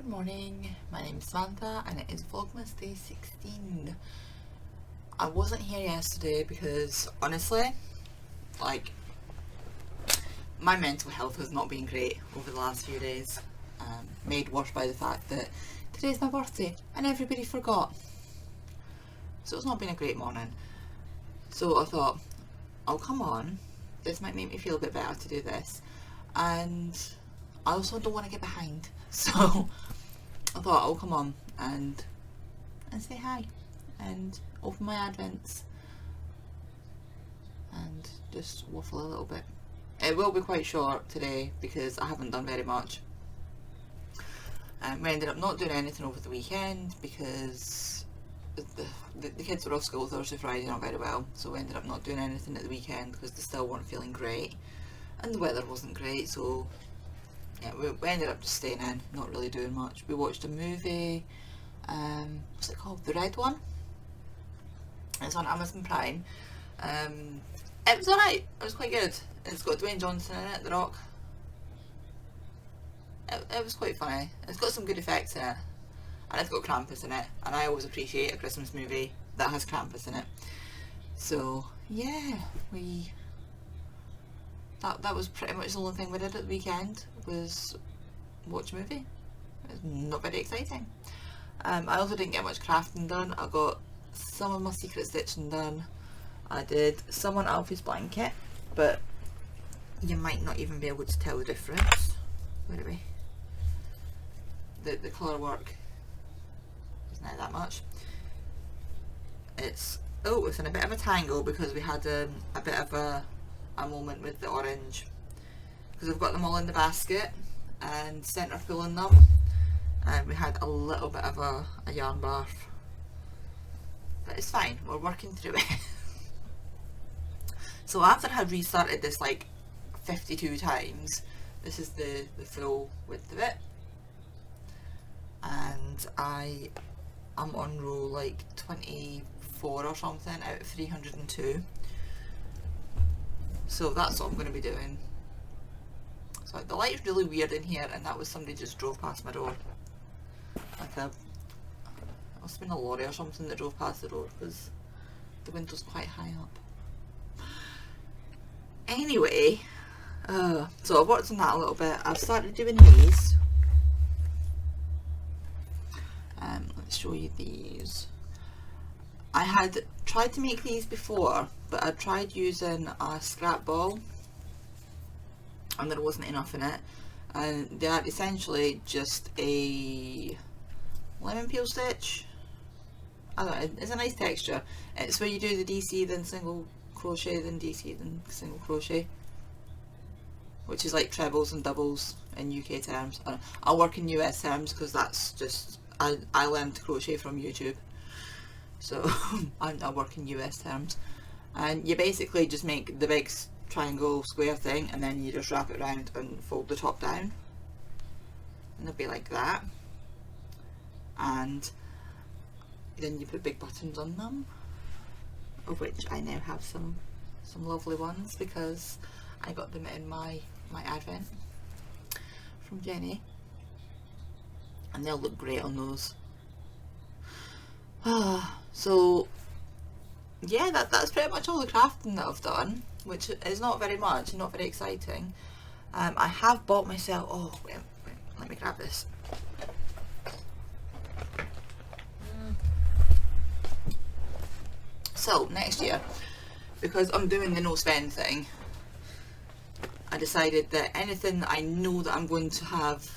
Good morning, my name is Samantha and it is Vlogmas day 16. I wasn't here yesterday because honestly, like, my mental health has not been great over the last few days, made worse by the fact that today's my birthday and everybody forgot. So it's not been a great morning. So I thought, oh come on, this might make me feel a bit better to do this, and I also don't want to get behind, so I thought I'll come on and say hi and open my advents and just waffle a little bit. It will be quite short today because I haven't done very much. We ended up not doing anything over the weekend because the kids were off school Thursday, Friday, not very well, so we ended up not doing anything at the weekend because they still weren't feeling great and the weather wasn't great, so yeah, we ended up just staying in, not really doing much. We watched a movie, what's it called? The Red One? It's on Amazon Prime. It was alright, it was quite good. It's got Dwayne Johnson in it, The Rock. It was quite funny. It's got some good effects in it. And it's got Krampus in it. And I always appreciate a Christmas movie that has Krampus in it. So, yeah, that was pretty much the only thing we did at the weekend, was watch a movie. It was not very exciting. I also didn't get much crafting done. I got some of my secret stitching done. I did some on Alfie's blanket, but you might not even be able to tell the difference. Where are we? The colour work is not that much. It's in a bit of a tangle because we had a bit of a moment with the orange, because I've got them all in the basket and centre pulling them, and we had a little bit of a yarn barf, but it's fine, we're working through it. So after I had restarted this like 52 times, this is the full width of it, and I'm on row like 24 or something out of 302. So that's what I'm going to be doing. So the light's really weird in here, and that was somebody just drove past my door. Like it must have been a lorry or something that drove past the door because the window's quite high up. Anyway, so I've worked on that a little bit. I've started doing these. Let's show you these. I had tried to make these before, but I tried using a scrap ball and there wasn't enough in it, and they are essentially just a lemon peel stitch. I don't know, it's a nice texture. It's where you do the DC then single crochet, then DC then single crochet, which is like trebles and doubles in UK terms. I'll work in US terms because that's just, I learned to crochet from YouTube. So I work in US terms, and you basically just make the big triangle square thing and then you just wrap it around and fold the top down, and it'll be like that, and then you put big buttons on them, of which I now have some lovely ones because I got them in my advent from Jenny, and they'll look great on those. So yeah, that's pretty much all the crafting that I've done, which is not very much, not very exciting. I have bought myself, oh wait, let me grab this. So next year, because I'm doing the no spend thing, I decided that anything that I know that I'm going to have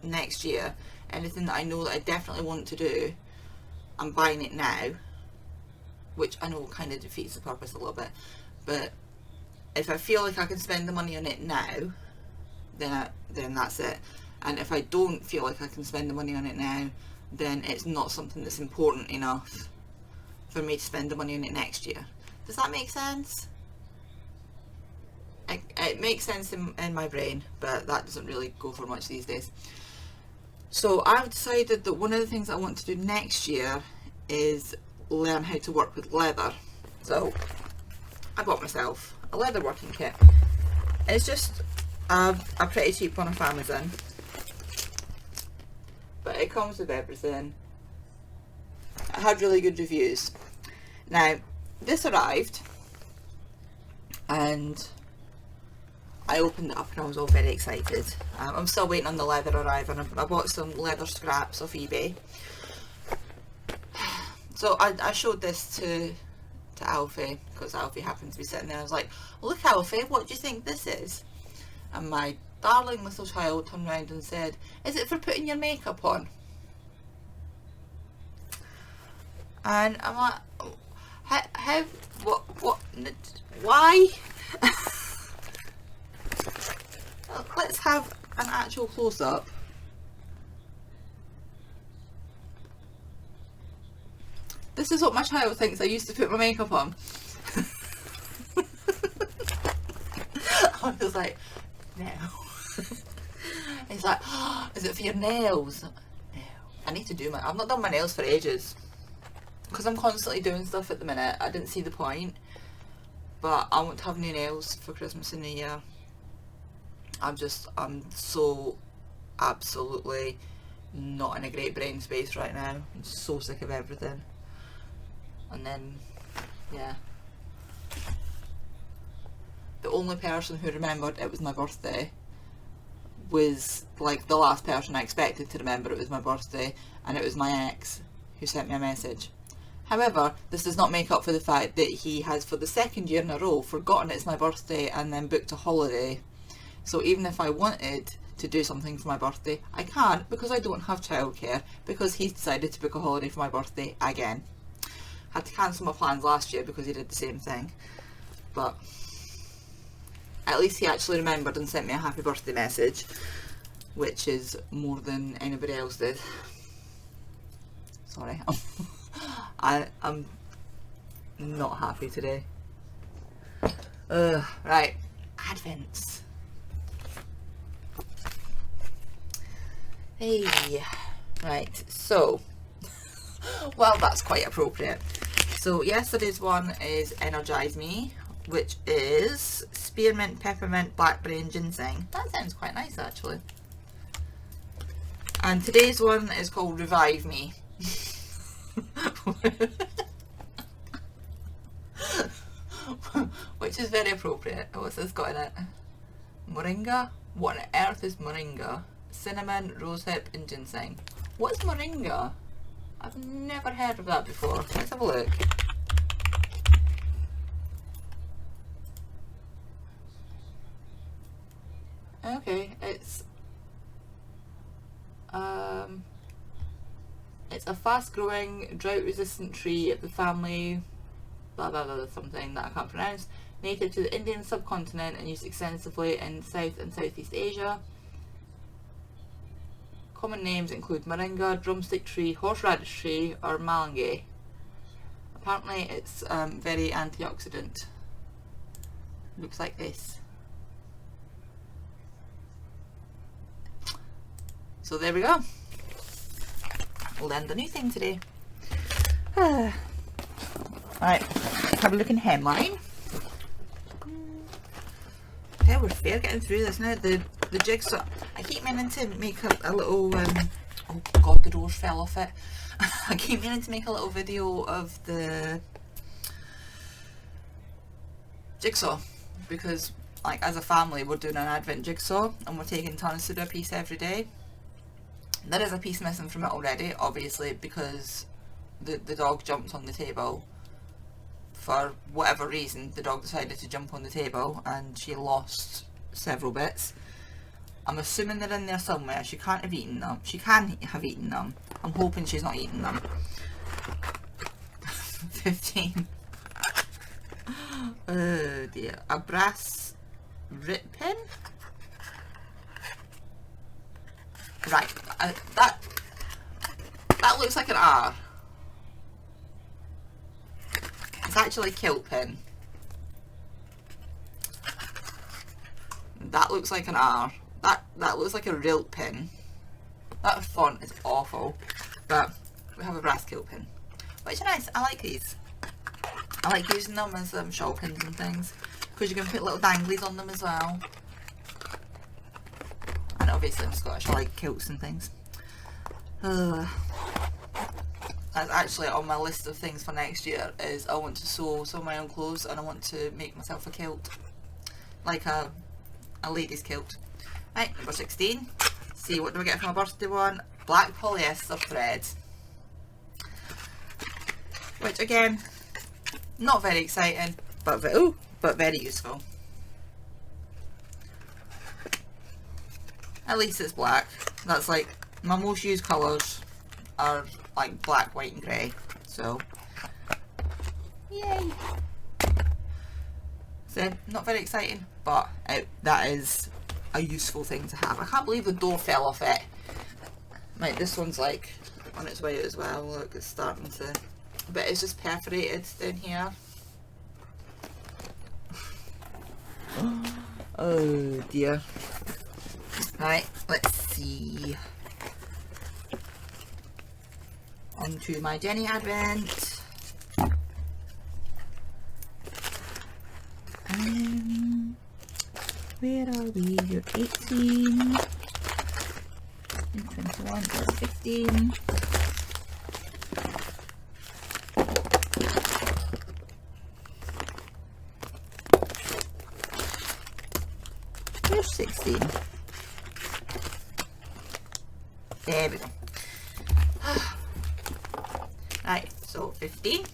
next year, anything that I know that I definitely want to do, I'm buying it now, which I know kind of defeats the purpose a little bit, but if I feel like I can spend the money on it now, then that's it. And if I don't feel like I can spend the money on it now, then it's not something that's important enough for me to spend the money on it next year. Does that make sense? It makes sense in my brain, but that doesn't really go for much these days. So I've decided that one of the things I want to do next year is learn how to work with leather. So I bought myself a leather working kit. It's just a pretty cheap one off Amazon. Like, it comes with everything. It had really good reviews. Now, this arrived, and I opened it up and I was all very excited. I'm still waiting on the leather arriving. I bought some leather scraps off eBay. So I showed this to Alfie, because Alfie happened to be sitting there. I was like, look Alfie, what do you think this is? And my darling little child turned around and said, is it for putting your makeup on? And I'm like, how what, why? Let's have an actual close-up. This is what my child thinks I used to put my makeup on. I was like, no. He's like, oh, is it for your nails? No. I need to do my, I've not done my nails for ages. Because I'm constantly doing stuff at the minute. I didn't see the point. But I want to have new nails for Christmas and New Year. I'm so absolutely not in a great brain space right now. I'm so sick of everything. And then, yeah. The only person who remembered it was my birthday was like the last person I expected to remember it was my birthday, and it was my ex who sent me a message. However, this does not make up for the fact that he has for the second year in a row forgotten it's my birthday and then booked a holiday. So even if I wanted to do something for my birthday, I can't, because I don't have childcare, because he's decided to book a holiday for my birthday again. Had to cancel my plans last year because he did the same thing. But at least he actually remembered and sent me a happy birthday message, which is more than anybody else did. Sorry. I'm not happy today. Right, Advents. Hey, right, so, well, that's quite appropriate. So yesterday's one is Energize Me, which is spearmint, peppermint, blackberry and ginseng. That sounds quite nice actually. And today's one is called Revive Me. Which is very appropriate. What's this got in it? Moringa? What on earth is moringa? Cinnamon, rosehip and ginseng. What's moringa? I've never heard of that before. Let's have a look. Okay, it's a fast-growing, drought-resistant tree of the family blah blah blah something that I can't pronounce, native to the Indian subcontinent and used extensively in South and Southeast Asia. Common names include moringa, drumstick tree, horseradish tree or malenge. Apparently it's very antioxidant. Looks like this. So there we go. Learned a new thing today. Right, have a look in hemline. Yeah, we're fair getting through this now. The jigsaw. I keep meaning to make a little. Oh God, the doors fell off it. I keep meaning to make a little video of the jigsaw because, like, as a family, we're doing an Advent jigsaw and we're taking turns to do a piece every day. There is a piece missing from it already, obviously, because the dog jumped on the table. For whatever reason, the dog decided to jump on the table and she lost several bits. I'm assuming they're in there somewhere. She can't have eaten them. She can have eaten them. I'm hoping she's not eaten them. 15. Oh dear. A brass rip pin? Right. That looks like an R. It's actually a kilt pin. That looks like an R. That looks like a rilt pin. That font is awful. But we have a brass kilt pin. Which are nice. I like these. I like using them as shawl pins and things. Because you can put little danglies on them as well. And obviously I'm Scottish, I like kilts and things. That's actually on my list of things for next year, is I want to sew some of my own clothes, and I want to make myself a kilt, like a lady's kilt. Right, number 16. See, what do I get for my birthday one? Black polyester thread, which again, not very exciting, but very useful. At least it's black. That's like my most used colours are like black, white and grey, so yay. So not very exciting, but that is a useful thing to have. I can't believe the door fell off it. Right, this one's like on its way out as well. Look, it's starting to, but it's just perforated down here. Oh dear. Right, let's see. On to my Jenny Advent. Where are we? You're 18. And 21, you're 15. You're 16. There we go. Right, so 15.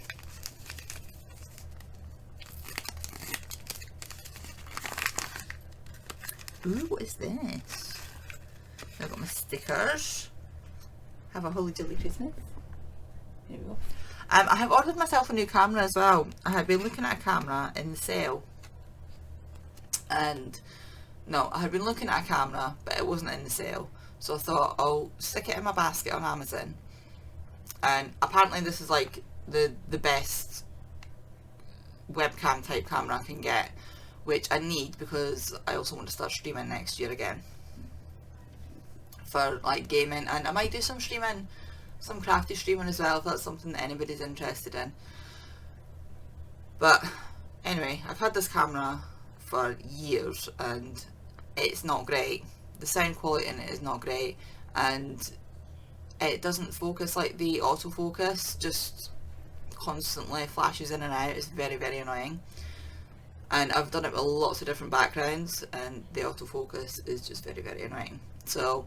Ooh, what is this? I've got my stickers. Have a Holy Jolly Christmas. Here we go. I have ordered myself a new camera as well. I had been looking at a camera in the sale. And no, I had been looking at a camera, but it wasn't in the sale. So I thought I'll stick it in my basket on Amazon. And apparently this is like the best webcam type camera I can get, which I need because I also want to start streaming next year again for like gaming, and I might do some streaming, some crafty streaming as well if that's something that anybody's interested in. But anyway, I've had this camera for years and it's not great. The sound quality in it is not great, and it doesn't focus like the autofocus, just constantly flashes in and out. It's very, very annoying. And I've done it with lots of different backgrounds and the autofocus is just very, very annoying. So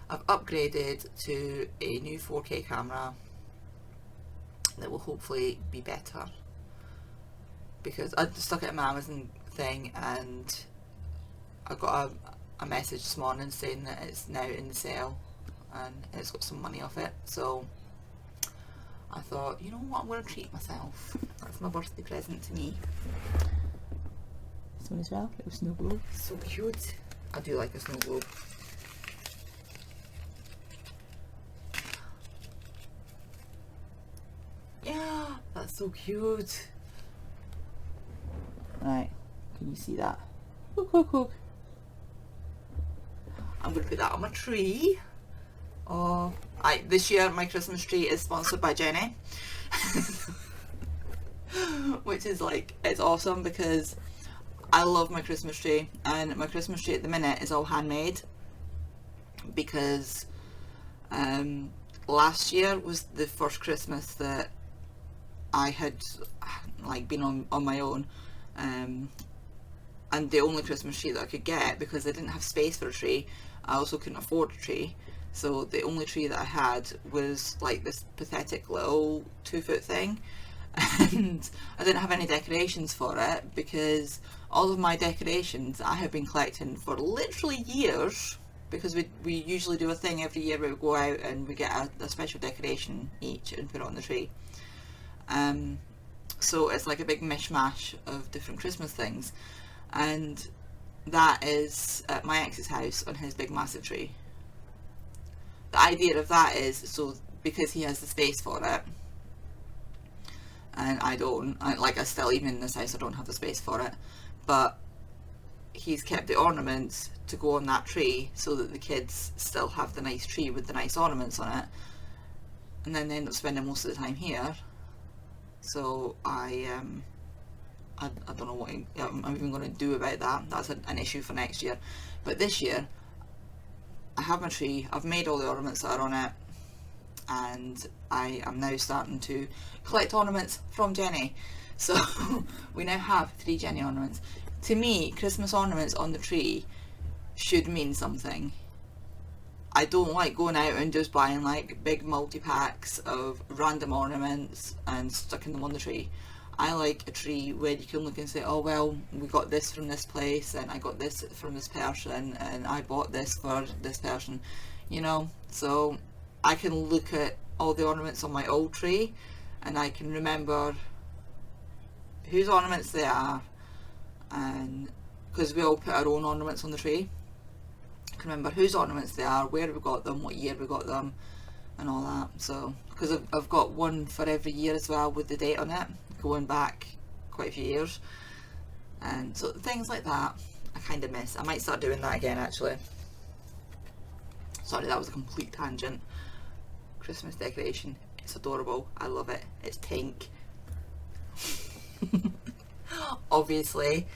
I've upgraded to a new 4K camera that will hopefully be better, because I stuck it in my Amazon thing and I got a message this morning saying that it's now in the sale and it's got some money off it. So I thought, you know what, I'm going to treat myself. That's my birthday present to me. This one as well, little snow globe. So cute. I do like a snow globe. Yeah, that's so cute. Right, can you see that? Look, look, look. I'm going to put that on my tree. Oh, this year my Christmas tree is sponsored by Jenny. Which is like, it's awesome because I love my Christmas tree, and my Christmas tree at the minute is all handmade because last year was the first Christmas that I had like been on my own, and the only Christmas tree that I could get, because I didn't have space for a tree. I also couldn't afford a tree, so the only tree that I had was like this pathetic little 2-foot thing, and I didn't have any decorations for it because all of my decorations I have been collecting for literally years, because we usually do a thing every year where we go out and we get a special decoration each and put it on the tree. So it's like a big mishmash of different Christmas things, and that is at my ex's house on his big massive tree. The idea of that is, so because he has the space for it and I don't, I still, even in this house I don't have the space for it, but he's kept the ornaments to go on that tree so that the kids still have the nice tree with the nice ornaments on it, and then they end up spending most of the time here. So I don't know what I'm even going to do about that. That's an issue for next year. But this year I have my tree, I've made all the ornaments that are on it, and I am now starting to collect ornaments from Jenny. So we now have 3 Jenny ornaments. To me, Christmas ornaments on the tree should mean something. I don't like going out and just buying like big multi-packs of random ornaments and sticking them on the tree. I like a tree where you can look and say, oh well, we got this from this place, and I got this from this person, and I bought this for this person, you know. So I can look at all the ornaments on my old tree and I can remember whose ornaments they are, and because we all put our own ornaments on the tree, I can remember whose ornaments they are, where we got them, what year we got them, and all that. So because I've got one for every year as well with the date on it, going back quite a few years, and so things like that I kind of miss. I might start doing that again actually. Sorry, that was a complete tangent. Christmas decoration, it's adorable, I love it, it's pink. Obviously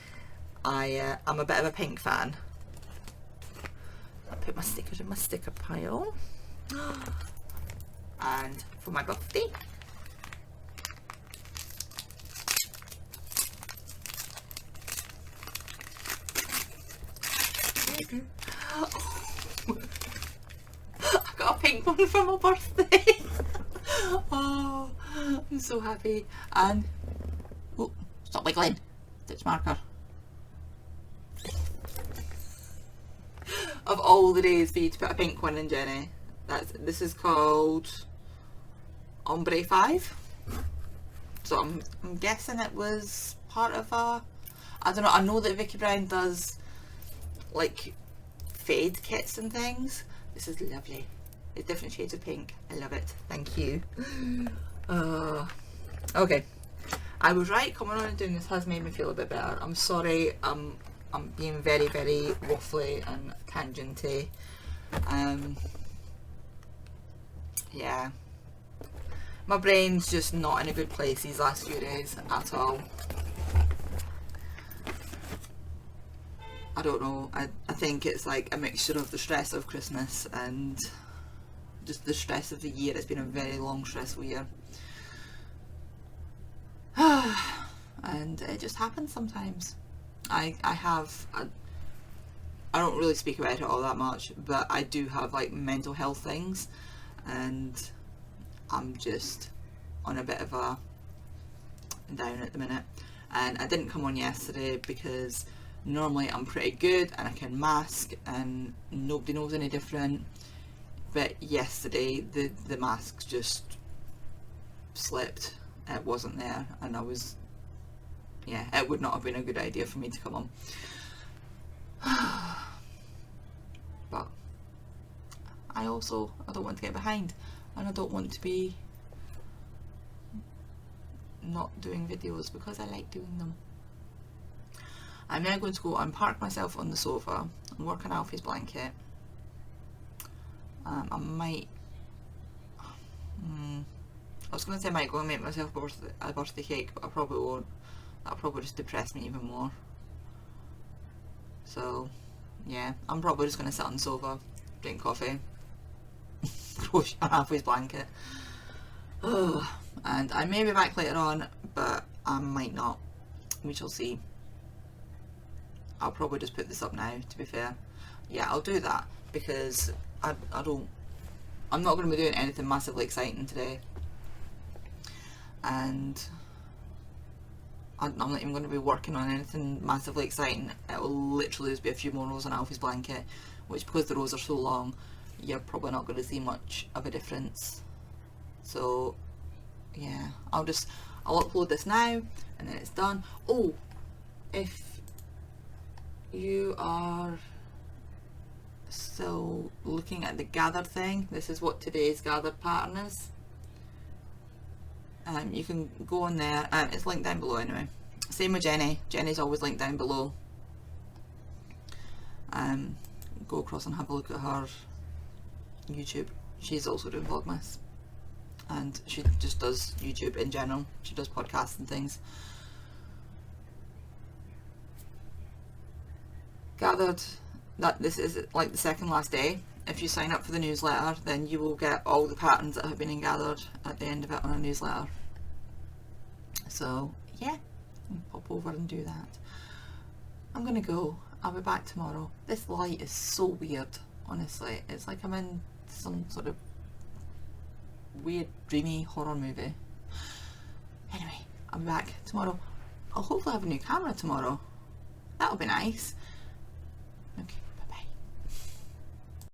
I'm a bit of a pink fan. I'll put my stickers in my sticker pile. And for my birthday, I got a pink one for my birthday. Oh, I'm so happy. And oh, stop wiggling, stitch marker. Of all the days for you to put a pink one in, Jenny, this is called Ombre 5. So I'm guessing it was part of a, I don't know, I know that Vicky Brown does like fade kits and things. This is lovely. It's different shades of pink. I love it. Thank you. Okay. I was right, coming on and doing this has made me feel a bit better. I'm sorry, I'm being very, very waffly and tangenty. Yeah. My brain's just not in a good place these last few days at all. I don't know, I think it's like a mixture of the stress of Christmas and just the stress of the year. It's been a very long, stressful year. And it just happens sometimes. I don't really speak about it all that much, but I do have like mental health things, and I'm just on a bit of a down at the minute. And I didn't come on yesterday because normally I'm pretty good and I can mask and nobody knows any different, but yesterday the mask just slipped. It wasn't there, and I was, yeah, it would not have been a good idea for me to come on. But I don't want to get behind, and I don't want to be not doing videos because I like doing them. I'm now going to go and park myself on the sofa and work on Alfie's blanket. I might, I was going to say I might go and make myself a birthday cake, but I probably won't. That'll probably just depress me even more. So yeah, I'm probably just going to sit on the sofa, drink coffee, crochet on Alfie's blanket. And I may be back later on, but I might not. We shall see. I'll probably just put this up now, to be fair. Yeah, I'll do that because I'm not going to be doing anything massively exciting today, and I'm not even going to be working on anything massively exciting. It will literally just be a few more rows on Alfie's blanket, which, because the rows are so long, you're probably not going to see much of a difference. So yeah, I'll upload this now and then it's done. Oh, if you are still looking at the gathered thing, this is what today's gathered pattern is. You can go on there, it's linked down below anyway. Same with Jenny. Jenny's always linked down below. Go across and have a look at her YouTube. She's also doing Vlogmas, and she just does YouTube in general. She does podcasts and things. Gathered that this is like the second last day if you sign up for the newsletter, then you will get all the patterns that have been gathered at the end of it on a newsletter. So yeah, pop over and do that. I'm gonna go. I'll be back tomorrow. This light is so weird, honestly. It's like I'm in some sort of weird dreamy horror movie. Anyway, I'll be back tomorrow. I'll hopefully have a new camera tomorrow. That'll be nice. Okay.